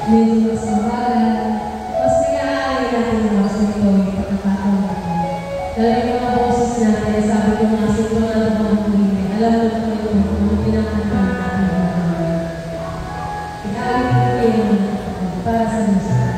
medyo mas mabagal, mas pinaaari natin yung mas nito yung pagkakataon natin. Dahil yung mga boses natin, sabi ko nga, sigurado ko ng kulitin. Alam mo ko ito, kung pinakanta natin yung mga. Pinaaari ko yung para sa musika.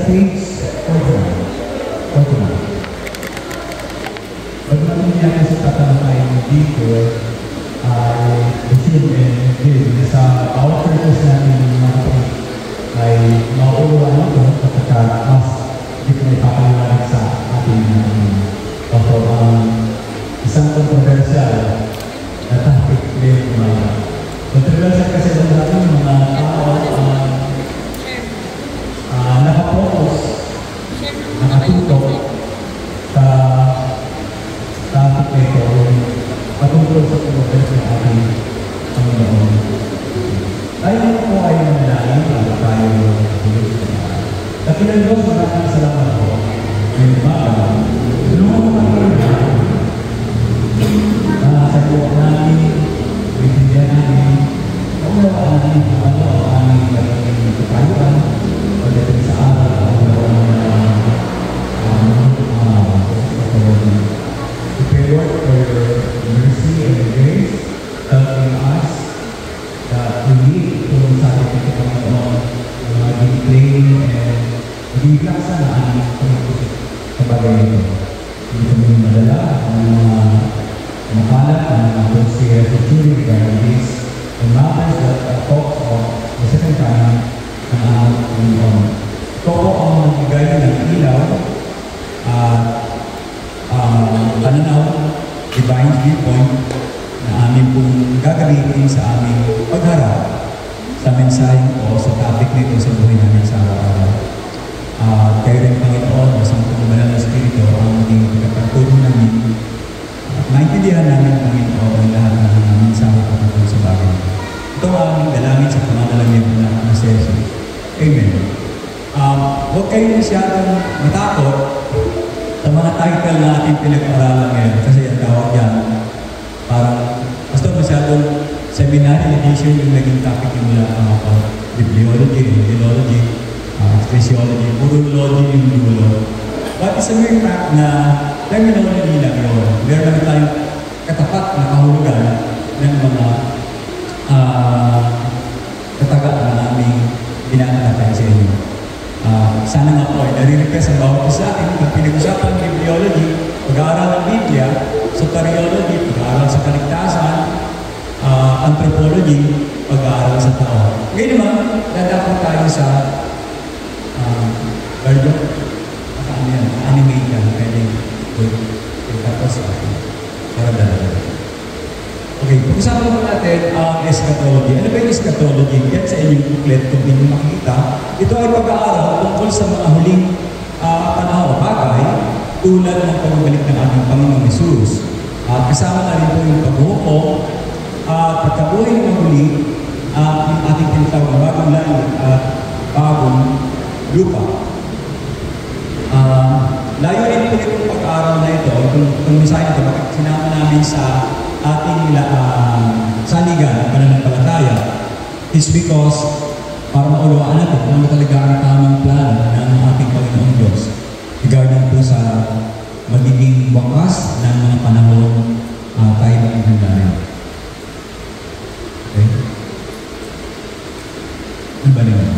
page 49. Pag natin natin sa tatalakayin dito, ay assume and give sa bawat purpose natin ng mga kapatid ay mauuwa nito kapag mas hindi ko ipapaliwanag sa ating isang kontroversial na topic din mga kontroversial kasi sa ating mga tao nakapokus, nakatutok sa topic nito patungkol sa pagkakas ng ating Panginoon. Tayo po ay manalangin para tayo tulog sa mga. Dakilang Diyos, maraming salamat po. Ngayon umaga, tulungan mo kami na sa buwan namin, maintindihan namin, maunawaan namin kung ano ang aming magiging kapayuan pagdating sa araw pray Lord for your mercy and grace, helping us that we need tulong sa ating Panginoon na maging plain and maging laksa na aming pagkakas sa bagay nito. Hindi kami madala ang mga makalat ang mga conspiracy theory regarding this and matters that talks of the second time ng aming Panginoon. Ito po ang magbigay ng ilaw at pananaw, divine viewpoint na amin pong gagamitin sa aming pagharap sa mensaheng o sa topic nito sa buhay namin sa araw-araw. Kayo rin Panginoon, sa mga banal na Espiritu ang maging pagkakatulong namin at maintindihan namin Panginoon ang lahat ng mensahe patungkol sa bagay. Ito ang aming dalangin sa pangalan niyo na Jesus. Amen. Huwag kayo masyadong matakot sa mga title na ating pinag-aralan ngayon kasi ang tawag yan parang basta masyadong seminary edition yung naging topic yung mula bibliology, philology, ecclesiology, puro logic yung dulo. But it's a mere fact na terminology lang yun. Meron naman tayong katapat na kahulugan ng mga kataga na aming binatatay sa inyo. Sana nga po ay nare-request ang bawat isa atin pag pinag-usapan ng bibliology, pag-aaral ng Biblia, soteriology, pag-aaral sa kaligtasan, anthropology, pag-aaral sa tao. Ngayon naman, dadapot tayo sa animate yan, pwedeng tapos para dalawa. Okay, pag-usapan mo natin ang eschatology. Ano ba yung eschatology? Yan sa inyong booklet kung hindi nyo makikita. Ito ay pag-aaral tungkol sa mga huling panahon o bagay tulad ng pagbabalik ng ating Panginoong Hesus. At kasama na rin po yung paghukom at pagkabuhay ng huli yung ating tinatawag na bagong langit at bagong lupa. Layunin po itong pag-aaral na ito, itong mensahe na ito, bakit sinama namin sa ating saligan ng pananampalataya is because para maunawaan natin kung ano talaga ang tamang plano ng ating Panginoong Diyos regarding po sa magiging wakas ng mga panahon tayo ng hangganan. Okay? Ano ba naman?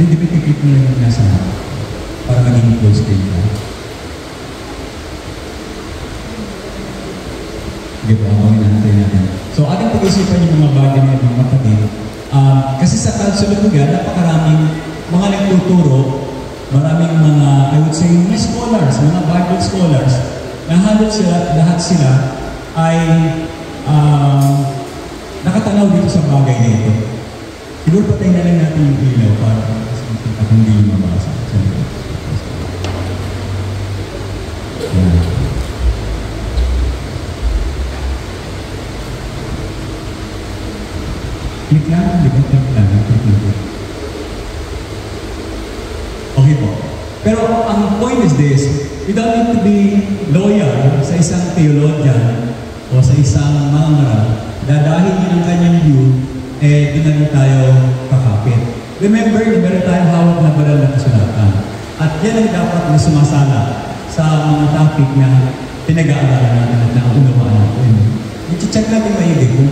Hindi pitikip mo lang yung nasa para maging close din ka. So, ating pag-isipan yung mga bagay ng mga kapatid. Kasi sa kansulugan, napakaraming mga nagtuturo, maraming mga, I would say, mga scholars, mga Bible scholars, na lahat sila ay nakatanaw dito sa bagay na ito. Siguro patayin na lang natin yung ilaw para hindi yung mabasa. Click lang, click lang. Okay po. Pero ang point is this, we don't need to be loyal sa isang theologian o sa isang mangangaral. Dahil yun ang kanyang view, di na rin tayo kakapit. Remember, meron tayong hawak na banal na kasulatan. At yan ang dapat na sumasala sa mga topic na pinag-aaralan natin at naunawaan natin. I-check natin maigi kung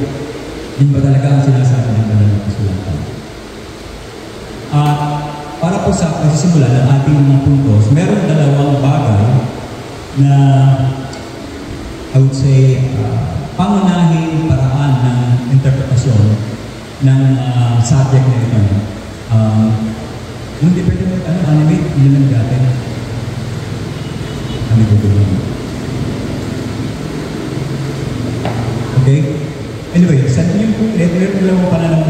yun ba talaga ang sinasabi ng banal na kasulatan. Para po sa pagsisimula ng ating mga puntos, meron dalawang bagay na I would say pangunahing paraan ng interpretasyon ng subject na ito. Hindi pwede mo animate, yun lang natin. Okay? Anyway, sa inyong booklet, meron lang mo pala ng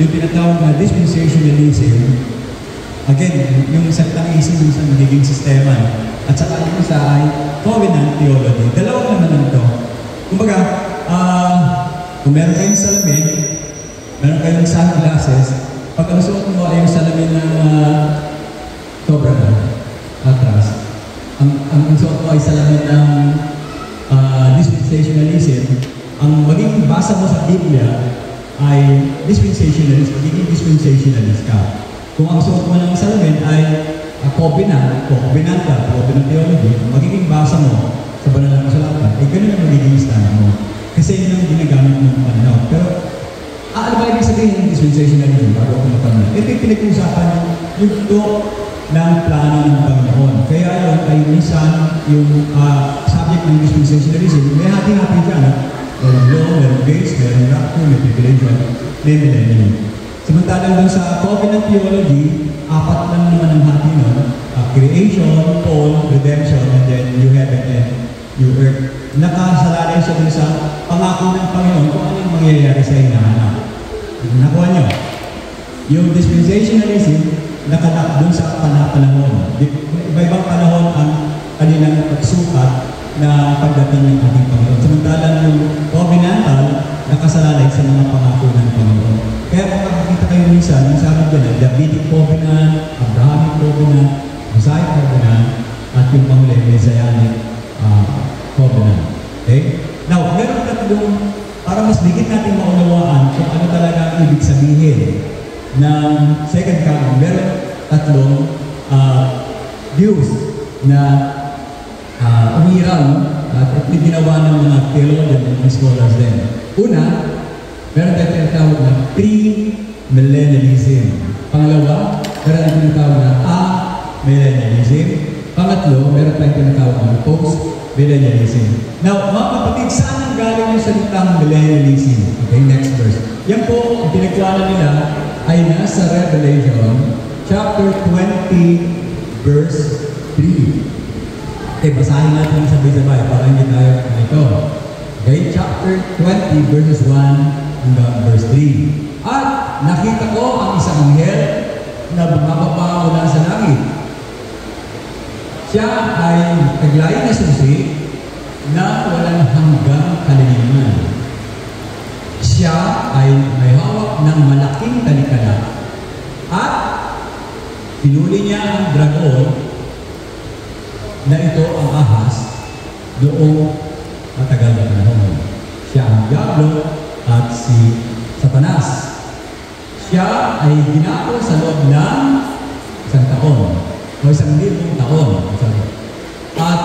yung tinatawag na dispensationalism. Again, yung salitang isip sa magiging sistema. At saka yung isa ay covenant theology. Dalawang naman ito. Kumbaga, kung meron kayong salamin, meron kayong sunglasses, pag ang suot mo ay yung salamin ng sobra na, atras, ang suot mo ay salamin ng dispensationalism, ang magiging basa mo sa Biblia ay dispensationalist, magiging dispensationalist ka. Kung ang suot mo ng salamin ay covenant theology, magiging basa mo sa banal na kasulatan, ay ganun ang magiging stand mo. Kasi yun ang ginagamit mo ng pananaw. Pero, ano ba ibig sabihin ng dispensationalism bago ako mapananaw? Ito yung pinag-uusapan yung ito ng plano ng Panginoon. Kaya yun ay minsan yung subject ng dispensationalism, may hati-hati dyan. Meron law, meron grace, meron rapture, may tribulation, may millennium. Samantalang doon sa covenant theology, 4 lang naman ang hati nun. Creation, fall, redemption, and then new heaven and new earth. Nakasalalay siya dun sa pangako ng Panginoon kung ano yung mangyayari sa hinahanap. Nakuha nyo? Yung dispensationalism, nakadak dun sa panahon. Iba-ibang panahon ang kanilang pagsukat na pagdating ng ating Panginoon. Samantalang yung covenantal, nakasalalay sa mga pangako ng Panginoon. Kaya kung makikita kayo minsan, yung sabi dyan, Davidic covenant, Abrahamic covenant, Mosaic covenant, at yung panghuli, Messianic covenant. Okay? Now, meron tatlong, para mas bigit natin maunawaan kung ano talaga ang ibig sabihin ng second coming, meron tatlong views na umiral at ginawa ng mga theologian at mga scholars din. Una, meron tayong tinatawag na pre-millennialism. Pangalawa, meron tayong tinatawag na a-millennialism. Pangatlo, meron tayong tinatawag na post-millennialism. Now, mga kapatid, saan ang galing yung salitang millennialism? Okay, next verse. Yan po, ang pinagkuhanan nila ay nasa Revelation chapter 20 verse 3. Okay, basahin natin sabay-sabay para hindi tayo ito. Okay, chapter 20 verses 1 hanggang verse 3. At nakita ko ang isang anghel na bumababa mula sa langit. Siya ay naglayin na susi na walang hanggang kaliliman. Siya ay may hawak ng malaking talikala at pinuli niya ang dragon na ito ang ahas noong matagal na panahon. Siya ang Diablo at si Satanas. Siya ay ginako sa loob ng 1 taon o 1,000 taon. At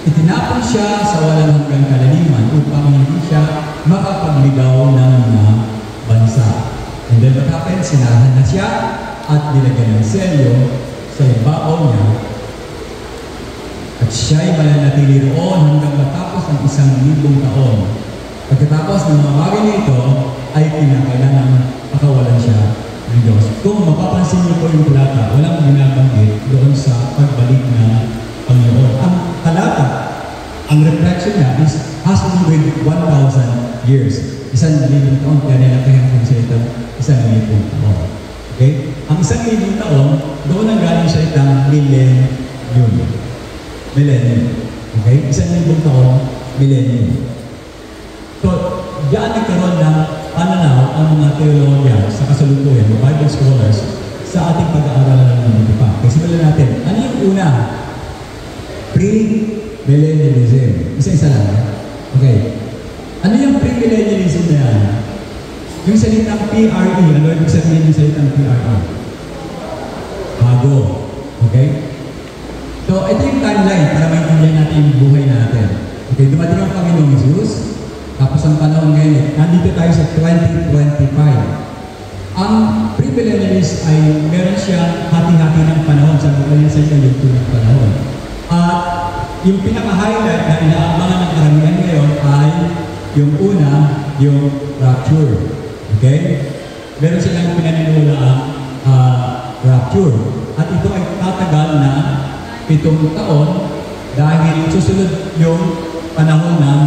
itinapon siya sa walang hanggang kalaliman upang hindi siya makapagligaw ng mga bansa. And then what happened? Sinahan na siya at nilagyan ng selyo sa ibabaw niya. At siya'y mananatili roon hanggang matapos ng 1,000 taon. Pagkatapos ng mga bagay nito, ay kinakailangan pakawalan siya ng Diyos. Kung mapapansin niyo po yung talata, walang binabanggit doon sa pagbalik ng Panginoon. Ang talata, ang reflection niya has to do with 1,000 years. 1,000 taon, kaya nilakayan kung siya ito, 1,000 taon. Okay? Ang 1,000 taon, doon ang galing siya itang millennium. Okay? 1,000 taon, millennium. So, diyan nagkaroon ng pananaw ang mga teologian sa kasalukuyan, mga Bible scholars, sa ating pag-aaralan ng mga pa. Kasi simulan natin, ano yung una? Pre-millennialism. Isa-isa lang. Okay. Ano yung pre-millennialism na yan? Yung salitang PRE, ano yung sabihin yung salitang PRE? Bago. Okay? So, ito yung timeline para maintindihan natin yung buhay natin. Okay, dumating ang Panginoong Jesus, tapos ang panahon ngayon, nandito tayo sa 2025. Ang premillennialist ay meron siyang hati-hati ng panahon sa mga sa yung tunang panahon. At yung pinaka-highlight na inaabangan ng karamihan ngayon ay yung una, yung rapture. Okay? Meron silang pinaniniwalaang rapture. At ito ay tatagal na 7 taon dahil susunod yung panahon ng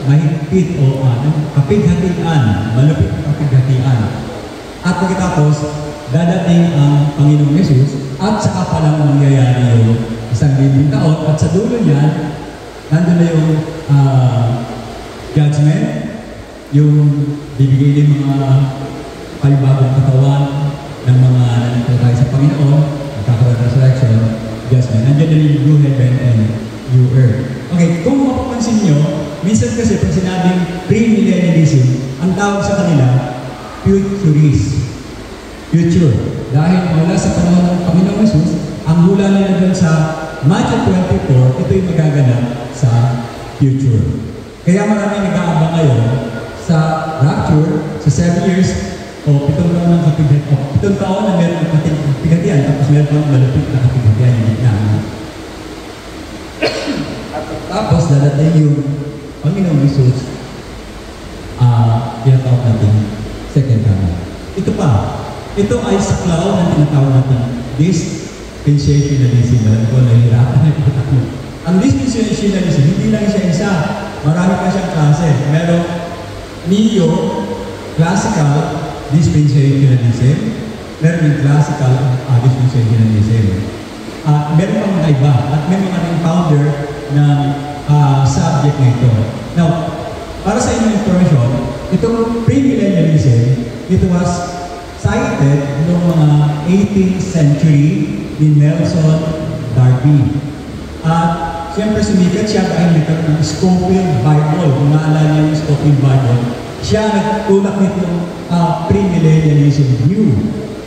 mahigpit o kapighatian, malupit na kapighatian. At pagkatapos, dadating ang Panginoong Yesus at saka palang mangyayari yung 1,000 taon at sa dulo niyan, nandun na yung judgment, yung bibigay ng mga palibagong katawan ng mga nananampalataya sa Panginoon, magkakaroon ng resurrection, judgment. Nandiyan na yung new heaven and new earth. Okay, kung mapapansin nyo, minsan kasi pag sinabing premillennialism, ang tawag sa kanila, futurist. Future. Dahil mula sa panahon ng Panginoong Jesus, ang hula nila dun sa Matthew 24, ito'y magaganap sa future. Kaya marami nag-aabang ngayon sa rapture, sa 7 years, o 7 taon ng kapighatian, o 7 taon na meron ng kapighatian, tapos meron pang malupit na kapighatian yung gitna. At tapos dadating yung Panginoong Jesus, tinatawag natin second coming. Ito pa, ito ay saklaw na tinatawag natin dispensationalism. Alam ko, nahihirapan na ito. Ang dispensationalism, hindi lang siya isa. Marami pa siyang klase. Merong neo-classical dispensationalism, meron yung classical dispensationalism. Meron pang mga iba at may mga ring founder ng subject na ito. Now, para sa inyong information, itong premillennialism, it was cited noong mga 18th century ni Nelson Darby. At siyempre sumikat siya dahil nagkaroon ng Scofield Bible. Kung naalala niyo yung Scofield Bible, siya nagtulak nitong premillennialism view.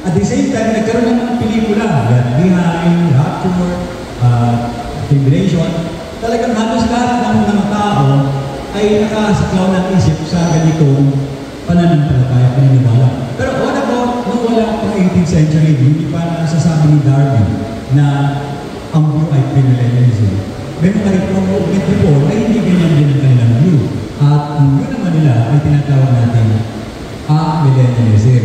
At the same time, nagkaroon ng pelikula, God Behind, Rapture, Tribulation. Talagang halos lahat ng mga tao ay nakasaklaw ng isip sa ganitong pananampalataya, paniniwala. Pero what about nung wala pang 18th century, hindi pa nasasabi ni Darwin na ang view ay premillennialism. May mga reform movement before na hindi ganyan din ang kanilang view. At ang view naman nila ay tinatawag natin millennialism.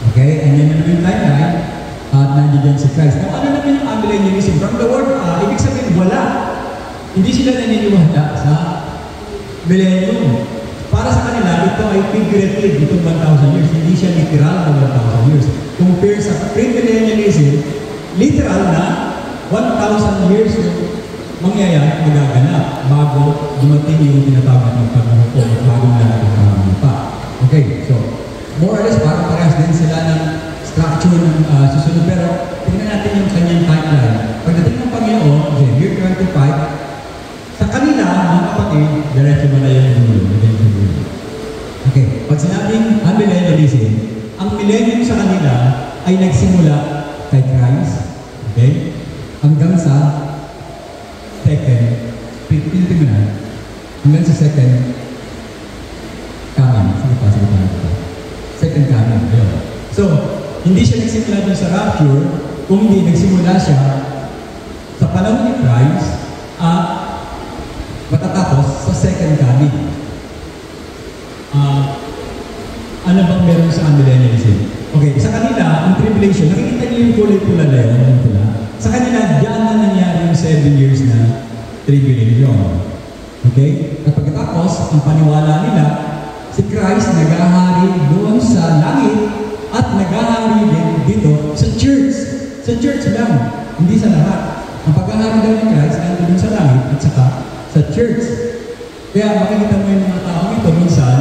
Okay? And yan naman yung timeline at nandiyan si Christ. Now, ano naman yung millennialism? From the word ibig sabihin, wala. Hindi sila naniniwala sa millennium. Para sa kanila, ito ay figurative, itong 1,000 years. Hindi siya literal na 1,000 years. Compare sa premillennialism, literal na 1,000 years yung mangyayari, magaganap bago dumating yung tinatawag ng pagmuhukom at bagong lahat ng pagmuhupa. Okay, so, more or less, parang parehas din sila ng structure ng susunod. Pero, tingnan natin yung kanyang timeline. Pagdating ng Panginoon, okay, year 25, sa kanila, mga kapatid, diretso mo na yung dulo. Okay, pag sinabing millennialism, ang millennium sa kanila ay nagsimula kay Christ, okay, hanggang sa hanggang sa second coming. Second coming, yun. So, hindi siya nagsimula dun sa rapture, kung hindi nagsimula siya sa panahon ni Christ at matatapos sa second coming. Ano bang meron sa millennialism? Okay, sa kanila, ang tribulation, nakikita niyo yung kulay pula na yun, yung pula. Sa kanila, diyan na nangyari yung 7 years na tribulation. Okay? At pagkatapos, ang paniwala nila, si Christ nag-ahari doon sa langit at nag-ahari din dito sa church. Sa church lang, hindi sa lahat. Ang pag-ahari daw ni Christ nandun sa langit at saka sa church. Kaya makikita mo yung mga tao ito, minsan,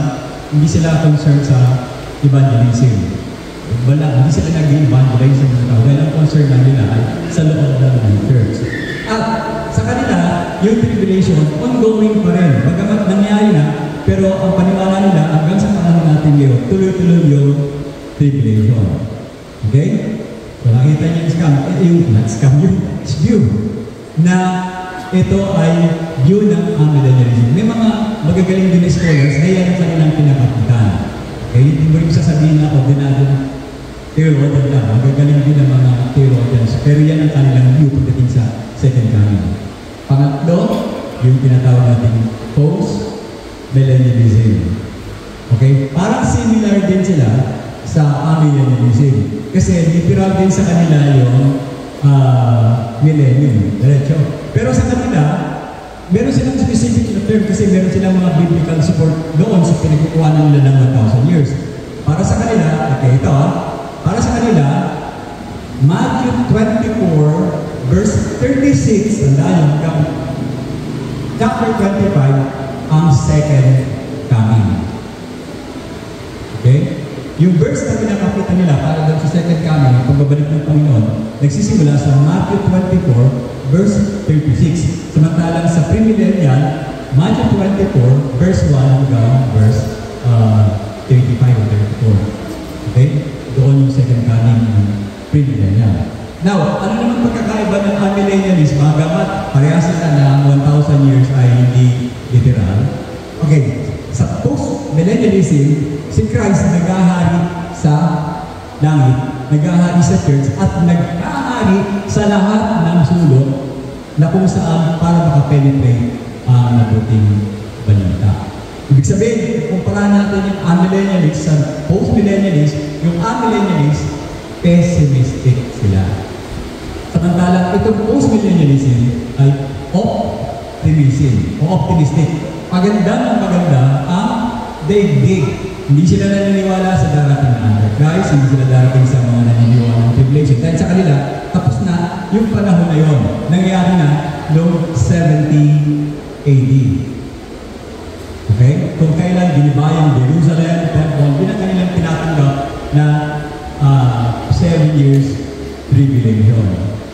hindi sila concerned sa evangelism. Wala, hindi sila nag-evangelize sa mga tao. Dahil ang concern na nila ay sa loob ng church. At sa kanila, yung tribulation, ongoing pa rin. Bagamat nangyari na, pero ang paniwala nila, hanggang sa panahon natin ngayon, tuloy-tuloy yung tribulation. Okay? So nakita niyo yung view na ito ay view ng millennialism. May mga magagaling din scholars na yan ang kanilang pinakatitan. Okay? Okay? Hindi mo rin sasabihin na ordinaryo theologian lang. Magagaling din ang mga theologians. Pero yan ang kanilang view pagdating sa second coming. Pangatlo, yung tinatawag natin post-millennialism. Okay? Parang similar din sila sa amillennialism. Kasi literal din sa kanila yung millennium. Diretso. Pero sa kanila, meron silang specific na term kasi meron silang mga biblical support doon sa pinagkukuhanan nila ng 1,000 years. Para sa kanila, okay, ito para sa kanila, Matthew 24, verse 36, tandaan yung chapter 25, ang second coming. Okay? Yung verse na pinakakita nila para doon sa second coming, yung pagbabalik ng Panginoon, nagsisimula sa Matthew 24, verse 36. Samantalang sa premillennial, Matthew 24, verse 1 hanggang verse 35 o 34. Okay? Doon yung second coming ng premillennial. Now, ano naman pagkakaiba ng amillennialism? Bagamat parehas sila na 1,000 years ay hindi literal. Okay, sa post-millennialism, si Christ nag-ahari sa langit, nag-ahari sa church, at nag-ahari sa lahat ng sulok na kung saan para makapenetrate ang mabuting balita. Ibig sabihin, kumpara natin yung amillennialist sa post-millennialist, yung amillennialist, pessimistic sila. Samantalang itong post-millennialism ay optimism o optimistic. Maganda ng maganda ang daigdig. Hindi sila naniniwala sa darating na Antichrist, hindi sila darating sa mga naniniwala ng tribulation. Dahil sa kanila, tapos na yung panahon na yon. Nangyayari na noong 70 AD. Okay? Kung kailan ginibayang Jerusalem, Temple, din ang kanilang tinatanggap na 7 years tribulation.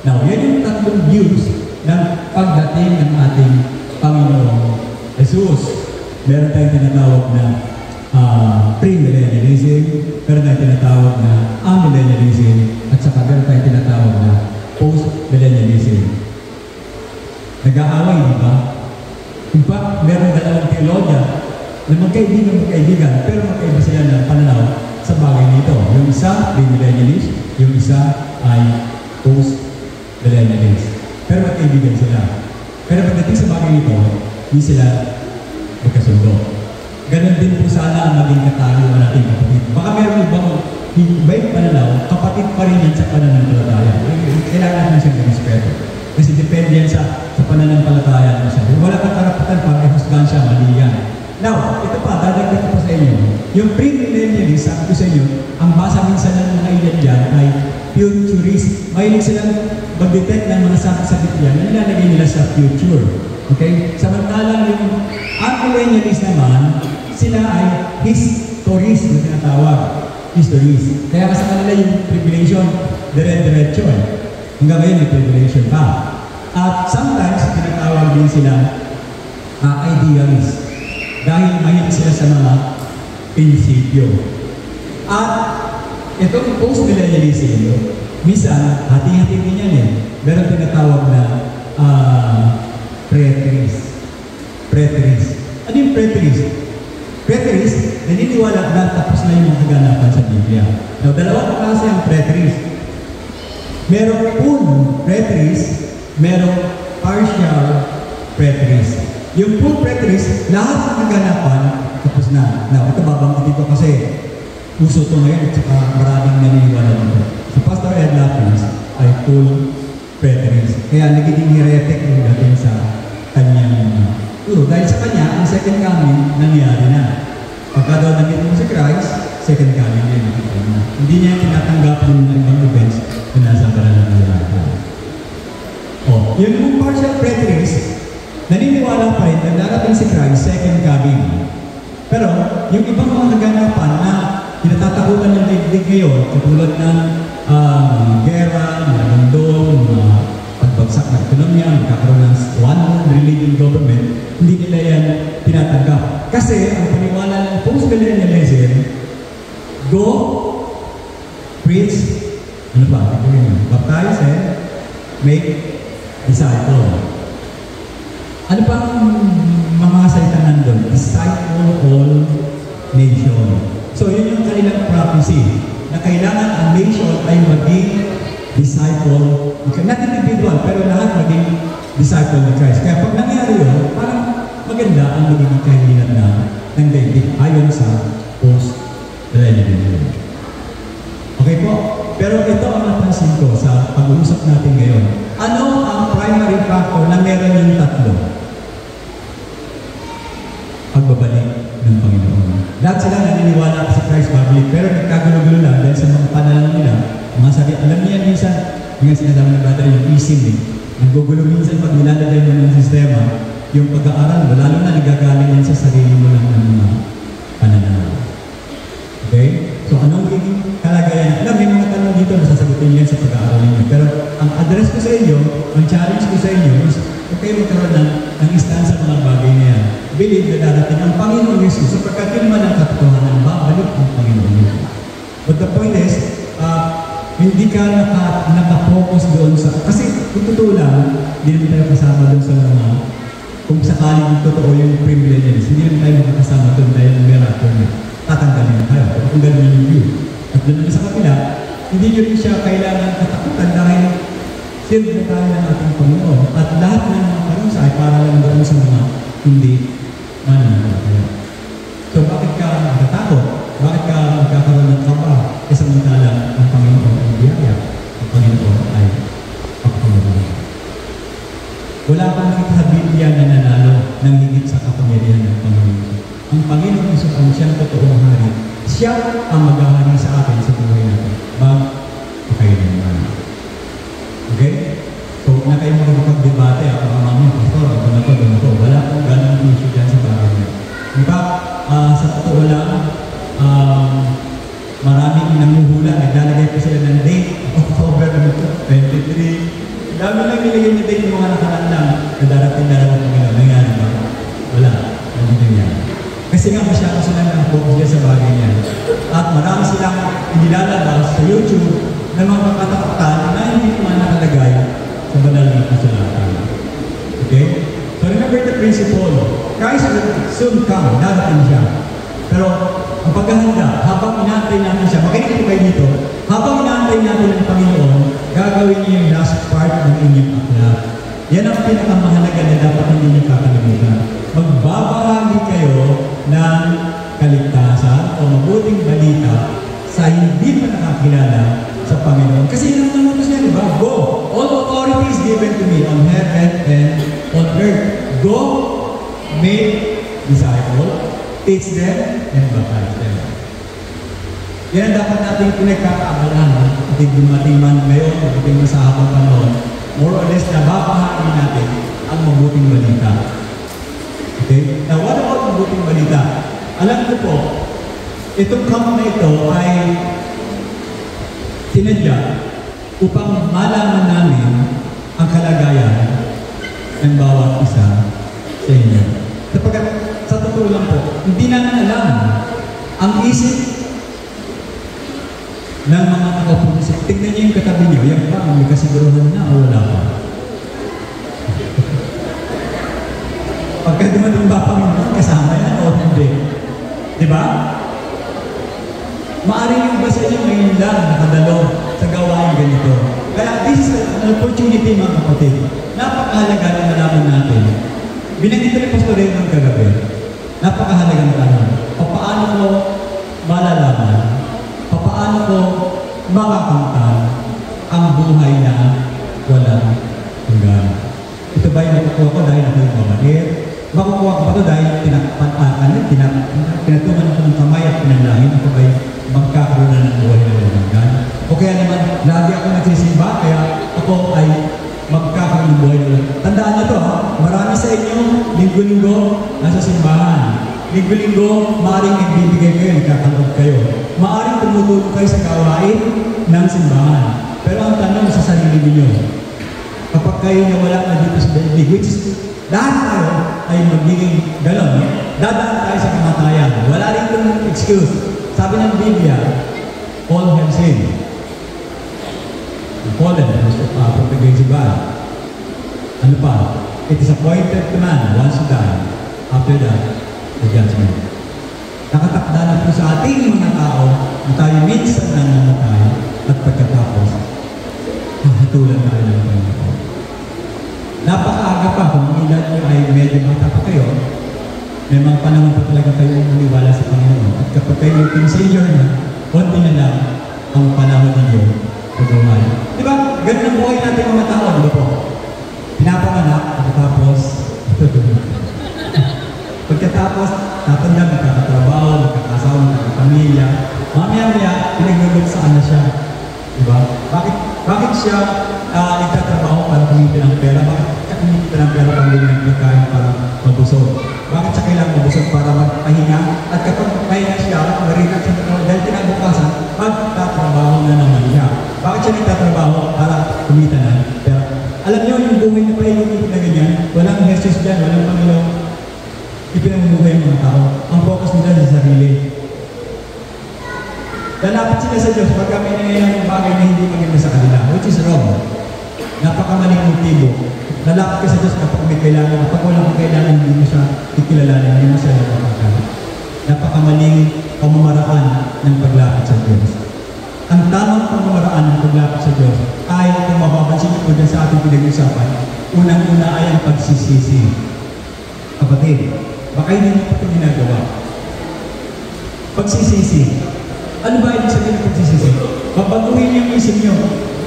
Now, yan yung tatlong views ng pagdating ng ating Panginoong Jesus. Meron tayong tinatawag na pre-millennialism, meron tayong tinatawag na amillennialism, at saka meron tayong tinatawag na post-millennialism. Nag-aaway, di ba? In fact, meron dalawang teologya na magkaibigan, pero magkaiba sila ng pananaw sa bagay nito. Yung isa, pre-millennialist, yung isa ay post-millennialist. Pero magkaibigan sila. Pero pagdating sa bagay nito, hindi sila magkasundo. Ganon din po sana ang maging katalo natin kapatid. Baka meron ibang pananaw, kapatid pa rin yan sa pananampalataya. Kailangan natin siyang respeto. Kasi depende yan sa pananampalataya mo siya. Wala kang karapatan para ihusgahan siya, mali yan. Now, ito pa, dadagdag ko pa sa inyo. Yung pre-millennialist, sabi ko sa inyo, ang basa minsan ng mga ilan dyan ay futurist. Mahilig silang mag-detect ng mga sakit-sakit yan na nilalagay nila sa future. Okay? Samantalang yung amillennialist naman, sila ay historist na tinatawag. Historist. Kaya sa kanila yung tribulation, dire-diretso eh. Hanggang ngayon may tribulation pa. At sometimes, tinatawag din sila idealist. Dahil mahilig sila sa mga prinsipyo. At itong post-millennialism, minsan, hati-hati din yan eh. Meron tinatawag na preterist. Preterist. Ano yung preterist? Preterist, naniniwala na tapos na yung mga kaganapan sa Biblia. Now, dalawang klase ang preterist. Merong full preterist, merong partial preterist. Yung full preterist, lahat ng kaganapan tapos na. Now, ito babanggitin ko kasi uso ito ngayon at saka maraming naniniwala nito. Si Pastor Ed Lapins ay full preterist. Kaya nagiging heretic yung dating sa kanyang dahil sa kanya, ang second coming nangyari na. Pagka daw nandito mo si Christ, second coming din. Hindi niya tinatanggap yung ibang events na nasa pananampalataya. Yung partial preterist, naniniwala pa rin na darating si Christ, second coming. Pero, yung ibang mga kaganapan na pinatatakutan ng digdig ngayon, katulad ng gera, mga lindol, mga pagbagsak ng ekonomiya, magkakaroon ng one religion government, hindi nila yan tinatanggap. Kasi, ang paniwala ng post-millennialism, go, preach, ano ba? Baptize and make disciple. Ano pang mga salita nandun? Disciple all nation. So yun yung kanilang prophecy, na kailangan ang nation ay maging disciple, not individual, pero lahat maging disciple ni Christ. Kaya pag nangyari yun, parang maganda ang magiging kahilingan ng daigdig ayon sa post-millennialism. Okay po? Pero ito ang napansin ko sa pag-uusap natin ngayon. Ano ang primary factor na meron yung tatlo? Pagbabalik ng Panginoon. Lahat sila naniniwala sa Christ babalik, pero nagkagulo-gulo lang dahil sa mga pananaw nila. Mga sabi, alam niya minsan, yung sinasabi ng brother, yung isim eh. Naggugulo minsan pag nilalagay mo ng sistema, yung pag-aaral mo, lalo na nagagaling yan sa sarili mo lang ng mga pananaw. Okay? So, anong magiging kalagayan? Alam, may mga tanong dito na sasagutin niyo yan sa pag-aaral niyo. Pero, ang address ko sa inyo, ang challenge ko sa inyo is, okay, magkaroon ng istansa mga bagay na yan. Believe na darating ang Panginoon Yesus. Sapagkat yun man ang katotohanan, babalik ang Panginoon Yesus. But the point is, hindi ka naka-focus doon sa... Kasi, kung totoo lang, hindi naman tayo kasama doon sa mga... Kung sakaling totoo yung privileges, hindi naman tayo makakasama doon dahil miracle niya. Tatanggalin na tayo. Kung gano'n yung view. At doon naman sa kapila, hindi nyo rin siya kailangan katakutan dahil siyempre tayo ng ating Panginoon. At lahat ng mga parusa ay para lang doon sa mga hindi mananampalataya. So, bakit ka natatakot? Bakit ka magkakaroon ng kaba? Isang matala ang Panginoon ay biyaya. Ang Panginoon ay pagpapagawa. Wala kang nakita sa Biblia na nanalo ng higit sa kapangyarihan ng Panginoon. Ang Panginoon Isus ang siyang totoong hari. Siya ang maghahari sa atin sa buhay natin. Magpakailanman. Okay? So, na kayo makapag-debate, ako ang mami, pastor, ako. Wala akong ganang issue dyan sa bagay niya. In fact, sa totoo lang, maraming nanguhula, naglalagay pa sila ng date, October 23. Dami lang nilagay na date yung mga nakaraan lang na darating na lang ang nangyari ba? Wala. Hindi nangyari. Kasi nga masyado sila nang-focus sa bagay niya. At marami silang inilalabas sa YouTube na mga katakutan na hindi naman nakalagay sa banal na kasulatan. Okay? So remember the principle. Christ will soon come. Darating siya. Pero ang paghahanda, habang inaantay natin siya, makinig po kayo dito, habang inaantay natin ang Panginoon, gagawin niyo yung last part ng inyong aklat. Yan ang pinakamahalaga na dapat hindi niyo kakalimutan. Magbabahagi kayo ng kaligtasan o mabuting balita sa hindi pa nakakilala sa Panginoon. Kasi yun ang namutos niya, diba? Go! All authority is given to me on heaven and on earth. Go, make disciples, teach them, and baptize them. Yan ang dapat natin pinagkakaabalahan. Ating dumating man ngayon, ating sa habang panahon, more or less nababahagi natin ang mabuting balita. Okay? Now, what about mabuting balita? Alam ko po, itong camp na ito ay tinadya upang malaman namin ang kalagayan ng bawat isa sa inyo. Sapagkat sa totoo lang po, hindi namin alam ang isip ng mga nakapunisip. Tignan niyo yung katabi niyo, yan ba, may kasiguruhan na o wala pa? Pagka dumating ba Panginoon, kasama yan o hindi? Diba? Maaari yung ba sa inyo ngayon lang nakadalo sa gawain ganito. Kaya this is an opportunity mga kapatid. Napakahalaga na malaman natin. Binanggit rin Pastor Ray ng kagabi. Napakahalaga na malaman. Paano ko malalaman? Paano ko makakamtan ang buhay na walang hanggan? Ito ba yung nakukuha ko dahil ako yung mabait? Makukuha ko ba ito dahil pinatuman ako ng kamay at pinanlahin? Ako ba yung magkakaroon na ng buhay na walang hanggan? O kaya naman, lagi ako nagsisimba, kaya ako ay magkakaroon ng buhay na walang hanggan. Tandaan niyo ito, ha? Marami sa inyo, linggo-linggo, nasa simbahan. Linggo-linggo, maaaring nagbibigay kayo, nagkakalob kayo. Maaaring tumutulong kayo sa gawain ng simbahan. Pero ang tanong sa sarili niyo, kapag kayo na wala na dito sa daigdig, which is, lahat tayo ay magiging gano'n, dadaan tayo sa kamatayan. Wala rin itong excuse. Sabi ng Biblia, all have sinned. Fallen, from the grace of God. Ano pa? It is appointed to man once to die. After that, the judgment. Nakatakda na po sa ating mga tao na tayo minsan na namatay at pagkatapos, hatulan na rin ang Panginoon. Napakaaga pa kung ang edad nyo ay medyo bata pa kayo, may mga panahon pa talaga kayo maniwala sa Panginoon. At kapag kayo yung senior na, konti na lang ang panahon ninyo pag-umay. Di ba? Ganun ang buhay natin mga tao, di ba po? Pinapanganak, pagkatapos, pagkatapos, tatanda, magkakatrabaho, magkakasawa, magkakapamilya. Mamaya-maya, pinagluluksaan na siya. Diba? Bakit siya nagtatrabaho para kumita ng pera? Bakit siya kumita ng pera para bili ng pagkain para mabusog? Bakit siya kailangan mabusog para magpahinga? At kapag magpahinga siya, marina siya dahil kinabukasan, magtatrabaho na naman siya. Bakit siya nagtatrabaho para kumita ng pera? Alam niyo, yung buhay na pahinga na ganyan, walang Jesus dyan, walang Panginoon. Ipinamumuhay ng mga tao. Ang focus nila sa sarili. Lalapit sila sa Diyos pag kami nangyayang bagay na hindi maganda sa kanila, which is wrong. Napakamaling motibo. Lalapit ka sa Diyos kapag may kailangan. Kapag wala kang kailangan, hindi mo siya ikilalanin, hindi mo siya napakakala. Napakamaling pamamaraan ng paglapit sa Diyos. Ang tamang pamamaraan ng paglapit sa Diyos ay, kung mababansin ko dyan sa ating pinag-usapan, unang-una ay ang pagsisisi. Kapatid, baka hindi mo ito ginagawa. Pagsisisi. Ano ba ibig sabihin ng pagsisisi? Babaguhin yung isip nyo.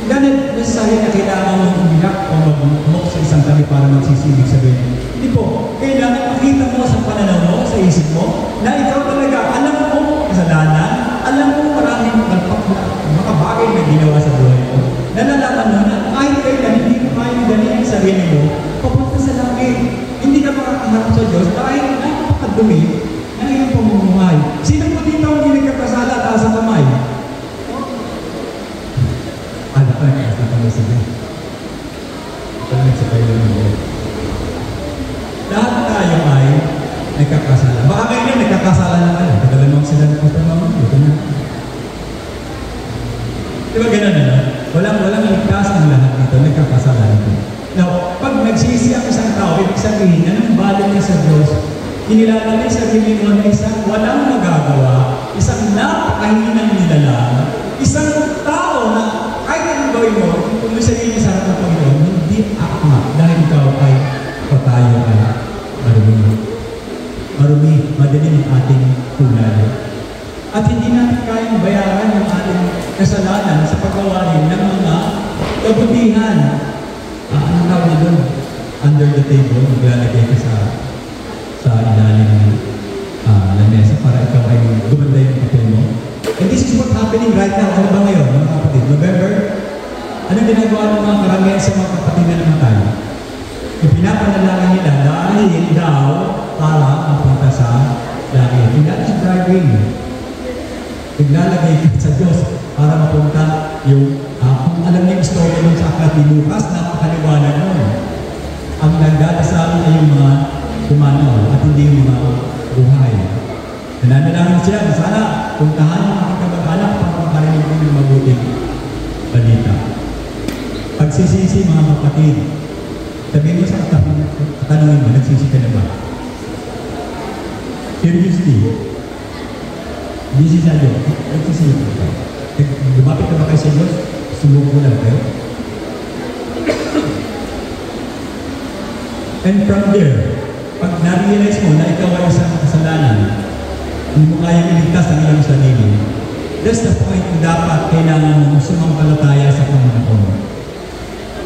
Ganit necessary na kailangan mong umiyak o magmuk sa isang tabi para magsisibig sabihin. Hindi po. Kailangan makita mo sa pananaw mo, sa isip mo, na ikaw talaga, alam mo kasalanan, alam mo maraming mga bagay na ginawa sa buhay mo. Nalalaman mo na kahit kailan hindi mo kayang galing ang sarili mo, papunta sa langit. Hindi ka makakaharap sa Diyos dahil napakadumi ng iyong pamumuhay. Sino po dito ang hindi nagkakasala taas sa kamay? Ano pa nagkakasala kami sa Diyos? Ito sa kayo ng lahat tayo ay nagkakasala. Baka kayo na nagkakasala na kayo. Tagalan mo sila ng kasama mo. Ito na. Di ba ganun na? Walang ligtas ng lahat dito. Nagkakasala nito. Now, pag nagsisi ang isang tao, ibig sabihin, anong balik niya sa Diyos? Inilalagay sa sarili mo na isang walang magagawa, isang napakahinang nilalang, isang tao na kahit anong gawin mo, kung may sarili sa harap ng Panginoon, hindi akma dahil ikaw ay patayo ay marumi. Marumi, madilim ang ating kulay. At hindi natin kayang bayaran yung ating kasalanan sa paggawa rin ng mga kabutihan. Ano tawag na doon? Under the table, maglalagay ka sa ilalim ng lamesa para ikaw ay gumanda yung kapil mo. And this is what's happening right now. Ano ba ngayon, mga kapatid? November? Anong ginagawa ng mga karamihan sa mga kapatid na namatay? Ipinapanalangin nila dahil daw para mapunta sa langit. And that is driving. Iglalagay ka sa Diyos para mapunta yung kung alam niyo yung story nun sa aklat ni Lucas, napakaliwanag nun. Ang nagdadasal ay yung mga kumano at hindi yung mga buhay. Nananalangin siya na sana puntahan ang aking kamag-anak para makarinig ko ng mabuting balita. Pagsisisi mga kapatid, sabihin mo sa katanungin mo, nagsisi ka na ba? Seriously, busy sa Diyos, nagsisi ka ba? Lumapit ka ba kayo sa Diyos? Sumuko lang kayo? And from there, pag na-realize mo na ikaw ay isang kasalanan, hindi mo kayang iligtas ang iyong sarili, that's the point na dapat kailangan mong sumampalataya sa Panginoon.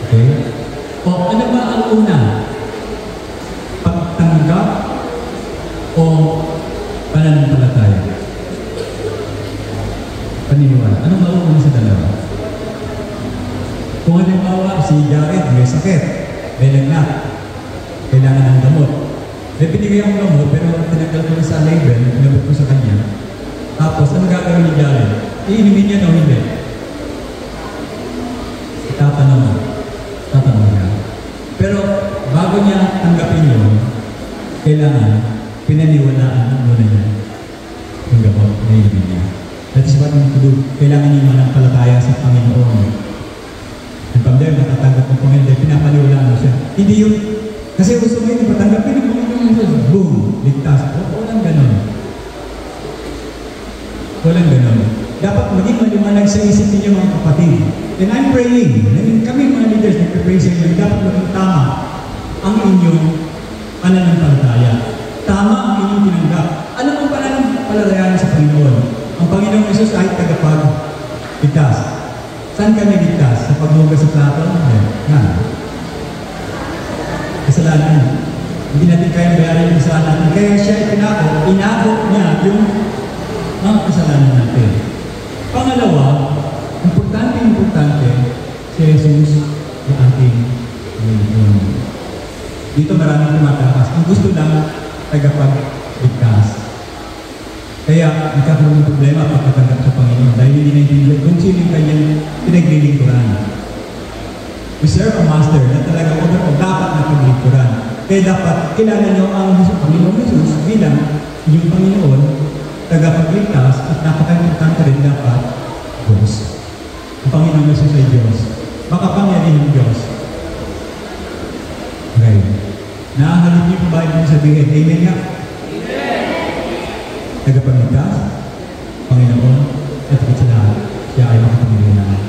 Okay? O ano ba ang una? Pagtanggap o pananampalataya? Paniniwala. Ano ba ang una sa dalawa? Kung halimbawa, si Jared may sakit, may lagnat, kailangan ng gamot. May binigay ang gamot, pero tinanggal ko na sa label, pinabot ko sa kanya. Tapos, ano gagawin ni Jared? Iinumin niya o hindi? Tatanong niya. Pero, bago niya tanggapin yun, kailangan pinaniwalaan muna niya yung gamot na iinumin niya. That is what we need to do. Kailangan niya manampalataya sa Panginoon. And from there, matatanggap ng Panginoon, pinapaniwalaan mo siya. Hindi yun. Kasi gusto mo yung patanggapin ng Panginoon, boom, ligtas. O lang ganun. dapat maging maliwanag sa isip ninyo mga kapatid. And I'm praying, kami mga leaders, nagpipray sa inyo, dapat maging tama ang inyong pananampalataya. Tama ang inyong tinanggap. Ano ang pananampalataya sa Panginoon? Ang Panginoong Jesus ay tagapagligtas. Saan kami ligtas? Sa paghugas sa plato? Yan. Kasalanan. Hindi natin kayang bayaran yung kasalanan. Kaya siya inako niya yung mga kasalanan natin. Pangalawa, importante, si Jesus ay ating Panginoon. Dito maraming tumatakas. Ang gusto lang, tagapagligtas. Kaya nagkakaroon ng problema pagkatanggap sa Panginoon dahil hindi naintindihan kung sino yung kanyang pinaglilingkuran. We serve a master na talaga dapat na paglingkuran. Kaya dapat kilala nyo ang Panginoon Jesus bilang yung Panginoon, tagapagligtas at napaka-importante rin dapat Diyos. Ang Panginoon Jesus ay Diyos. Makapangyarihan ng Diyos. Okay. Nakahalip niyo pa ba yung sabihin? Amen nga? Tagapagligtas, Panginoon, at higit sa lahat, siya ay makapangyarihan ng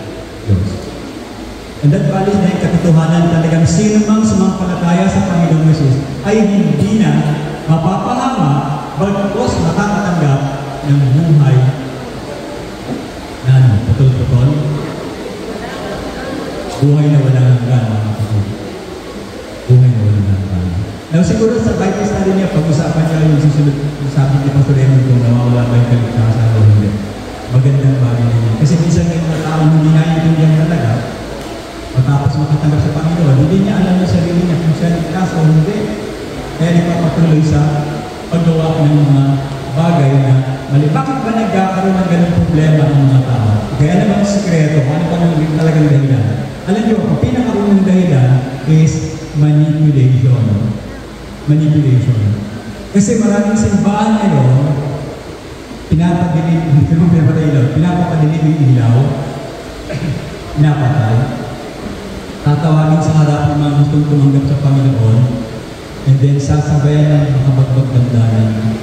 Diyos. And that values na yung katotohanan talagang sino mang sumampalataya sa Panginoong Jesus ay hindi na mapapahama bagkos makakatanggap ng buhay na putol-putol. Buhay na walang hanggan, mga kapatid. Buhay na walang hanggan. Now siguro sa Bible study niya, pag-usapan niya yung susunod, sabi ni Pastor Raymond kung nawawala ba yung kaligtasan o hindi. Magandang bagay na niya. Kasi minsan yung mga tao hindi naiintindihan talaga, matapos makatanggap sa Panginoon, hindi niya alam yung sarili niya kung siya ligtas o hindi. Kaya nagpapatuloy sa paggawa ng mga bagay na mali. Bakit ba nagkakaroon ng ganung problema ng mga tao? Kaya naman ang sikreto, ano pa nang talagang dahilan? Alam niyo, ang pinakaunang dahilan is manipulation. Manipulation. Kasi maraming simbahan ngayon, pinapadilim yung ilaw, pinapatay, tatawagin sa harap ng mga gustong tumanggap sa Panginoon, and then sasabayan ng makabagbagdanda ng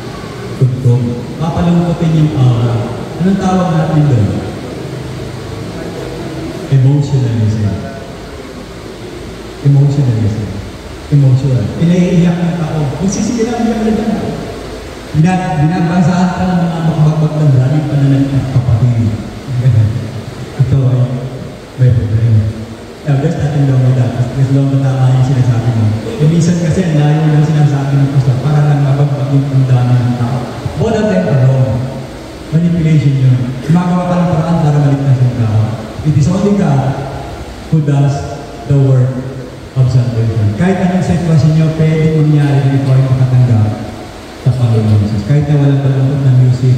tugtog. Papalungkotin yung aura. Anong tawag natin doon? Emotionalism. Emotionalism. Emotional. Pinaiiyak ng tao. Magsisigilan niya ka dyan. Binabasahan ka ng mga makabagbagdanda ng pananalig ng kapatid. Ito ay may problema. Elders natin lang mo dapat. Kasi lang matama yung sinasabi mo. E minsan kasi ang layo ng sinasabi ng pastor para lang mabagbagin ang dami ng tao. Both of them are wrong. Manipulation yun. Gumagawa ka ng paraan para maligtas yung tao. It is only God who does the work of salvation. Kahit anong sitwasyon nyo, pwede mangyari na ikaw ay makatanggap sa Panginoon Jesus. Kahit na walang palungkot na music,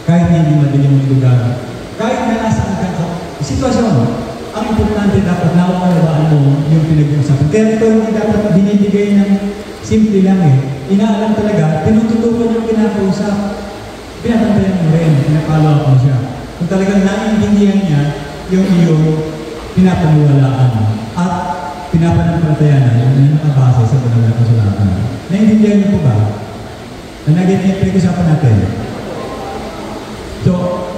kahit na hindi madilim yung lugar, kahit na nasaan ka sa sitwasyon, ang importante dapat naunawaan mo yung pinag-uusapan. Kaya ito hindi dapat binibigay ng simple lang eh. Inaalam talaga, tinututukan yung pinag-uusap. Pinatantayan mo rin, pinapalaw mo siya. Kung talagang naiintindihan niya yung iyong pinapaniwalaan at pinapanampalataya na yung nakabase sa banal na kasulatan. Naiintindihan niyo po ba? Na naging pinag-usapan natin. So,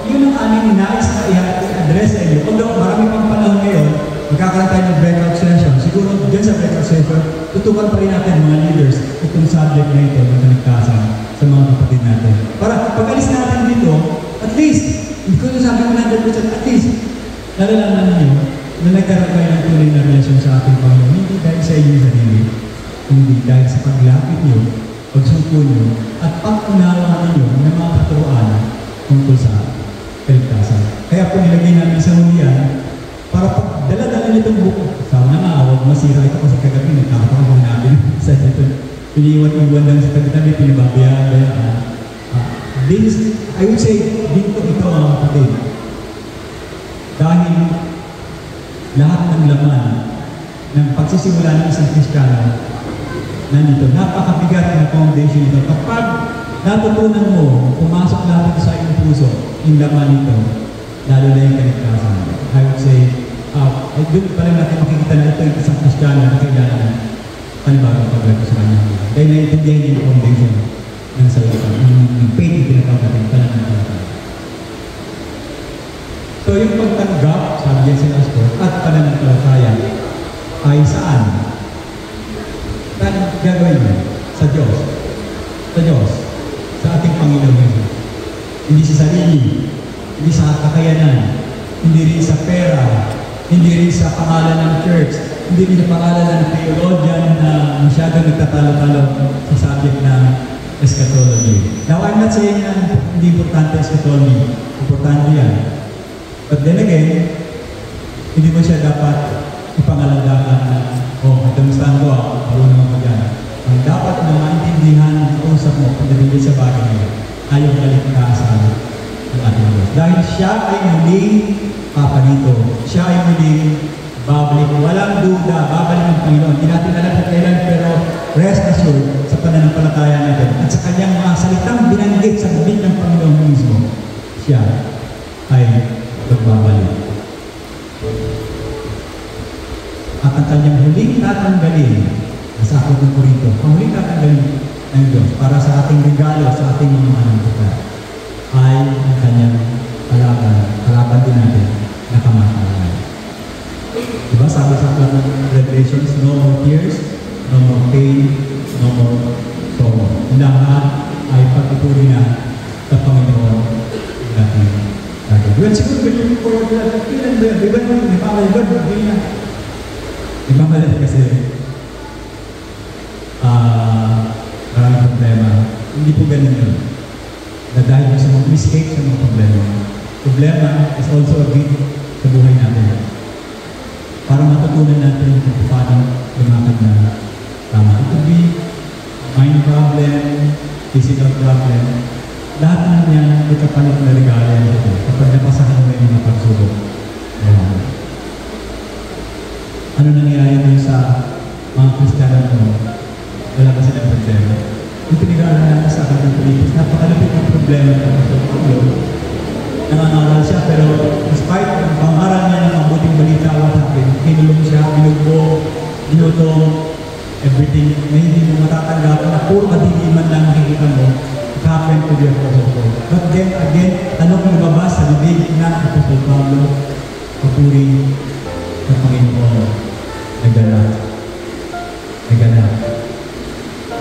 yun ang aming nais na i-address sa inyo. Although marami pang panahon ngayon, magkakaroon tayo ng breakout session. Siguro dyan sa breakout session, tutukan pa rin natin mga leaders itong subject na ito ng kaligtasan sa mga kapatid natin. Para pag-alis natin dito, at least, hindi ko sabi ko 100%, at least, nalalaman niyo na nagkaroon kayo ng tuloy na relasyon sa ating Panginoon. Hindi dahil sa inyo sarili, kundi dahil sa paglapit niyo, pagsungko niyo, at pag-unawa niyo ng mga katuroan tungkol sa kaligtasan. Kaya po nilagay namin sa hulihan para pag dala-dala nitong buko. Sama na nga, huwag masira ito kasi kagabi nagkakataon natin sa ito. Piniiwan-iwan lang sa tabi-tabi, pinababayaan. This, I would say, dito ito mga kapatid. Dahil lahat ng laman ng pagsisimula ng isang Kristiyano nandito, napakabigat na foundation ito. Kapag natutunan mo, pumasok natin sa iyong puso, yung laman nito, lalo na yung kaligtasan. I would say, doon pa lang natin makikita na ito yung isang Kristiyano na kailangan panibagong paglato sa kanya. Dahil naiintindihan niya yung foundation ng salita, yung faith yung tinatawag natin, pananampalataya. So yung pagtanggap, sabi yan sila Astor, at pananampalataya ay saan? Saan gagawin mo? Sa Diyos. Sa Diyos. Sa ating Panginoon. Hindi sa sarili. Hindi sa kakayanan. Hindi rin sa pera. Hindi rin sa pangalan ng church. Hindi rin sa pangalan ng theologian na masyadong nagtatalo-talo sa subject ng eschatology. Now, I'm not saying na hindi importante eschatology. Importante yan. But then again, hindi mo siya dapat ipangalandakan na, kamustahan ko marunong ako dyan. Ang dapat na maintindihan ang kausap mo pagdating sa bagay niya ay yung kaligtasan ng ating Diyos. Dahil siya ay muling papanito. Siya ay muling babalik. Walang duda, babalik ng Panginoon. Hindi natin alam kung kailan, pero rest assured sa pananampalataya natin at sa kanyang mga salitang binanggit sa bibig ng Panginoon mismo, siya ay magbabalik. At ang kanyang huling tatanggalin, nasa akot ng Korinto, ang huling tatanggalin ng Diyos para sa ating regalo, sa ating mga mananampalataya, ay ang kanyang kalaban din natin na kamatayan. Diba sabi sa aklat ng Revelations, no more tears, no more pain, no more sorrow. Lahat ay pagtuturi na sa Panginoon natin. Well, siguro looking forward to that. Kailan ba yun? Diba naman, di ba? Ibang malat kasi maraming problema. Hindi po ganun yun. Na dahil sa mga mistake sa mga problema. Problema is also a gift sa buhay natin. Para matutunan natin kung paano lumakad na tama. It could be mind problem, physical problem. Lahat na niya ay kapalit na regalo ito kapag napasahan mo yung mga pagsubok. Ano nangyayari dun sa mga Kristiyano mo? Wala ba silang problema? Yung pinag-aaral natin sa akin ng Pilipis, napakalapit ng problema ng Panginoon. Nangangaral siya, pero despite ang pangaral niya ng mabuting balita, what happened? Kinulong siya, binugbog, binutong, everything na hindi mo matatanggap, na puro kadiliman lang nakikita mo, it happened to the Apostle Paul. But then again, ano kung lumabas sa bibig ng Apostle Pablo, papuri ng Panginoon, naganap.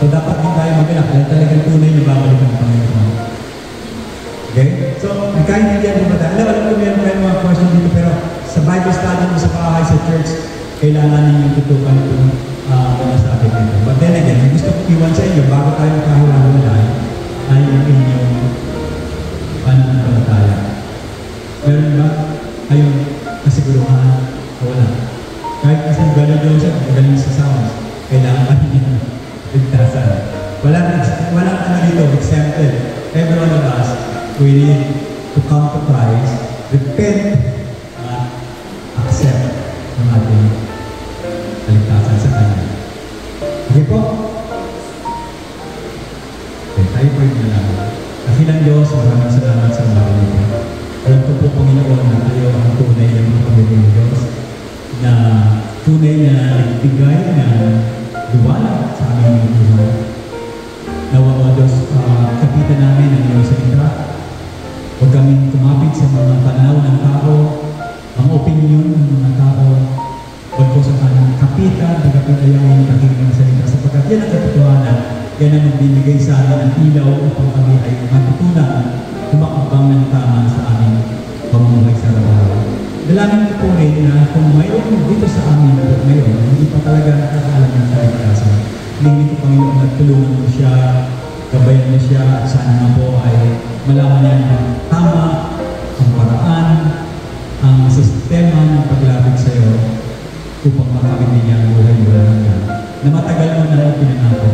So dapat din tayo maganap, dahil talagang tunay na babalik ng Panginoon. Okay? So, nagkaintindihan mo ba tayo? Alam ko meron kayo mga question dito, pero sa Bible study mo sa bahay, sa church, kailangan ninyong tutukan itong mga sabi nito. But then again, gusto ko iwan sa inyo, bago tayo makahulang-hulay, ay yung inyong pananampalataya. Meron ba kayong kasiguruhan o wala? Kahit kasi gano'n Joseph, magaling sa sounds, kailangan pa niyo ligtasan. Walang ano dito, exempted. Every one of us, we need to come to Christ, repent, at accept ang ating kaligtasan sa Kanya. Okay po? Okay, tayo po yung nalaman. Dakilang Diyos, maraming salamat sa mga nito. Alam ko po, Panginoon, na tayo ang tunay ng mga pamilyang Diyos, na tunay na nagbigay na liwanag sa aming mga buhay. Nawa mo, Diyos, kapitan namin ang iyong salita. Huwag kaming kumapit sa mga pananaw ng tao, mga opinion ng mga tao. Huwag po sa kanang kapitan, pagkapitayain, pakikinig ng salita. Sapagkat yan ang katotohanan, yan ang magbibigay sa amin ng ilaw upang kami ay matutunan tumakbang ng tama sa aming pamumuhay sa araw-araw. Dalangin ko po rin na kung mayroon dito sa amin ngayon, hindi pa talaga nakakaalam ng kaligtasan. Hindi ko Panginoon na tulungan mo siya, gabayan mo siya, at sana nga po ay malaman niya ang tama, ang paraan, ang sistema ng paglapit sa iyo upang makamit niya ang buhay mo lang na matagal mo na pinangako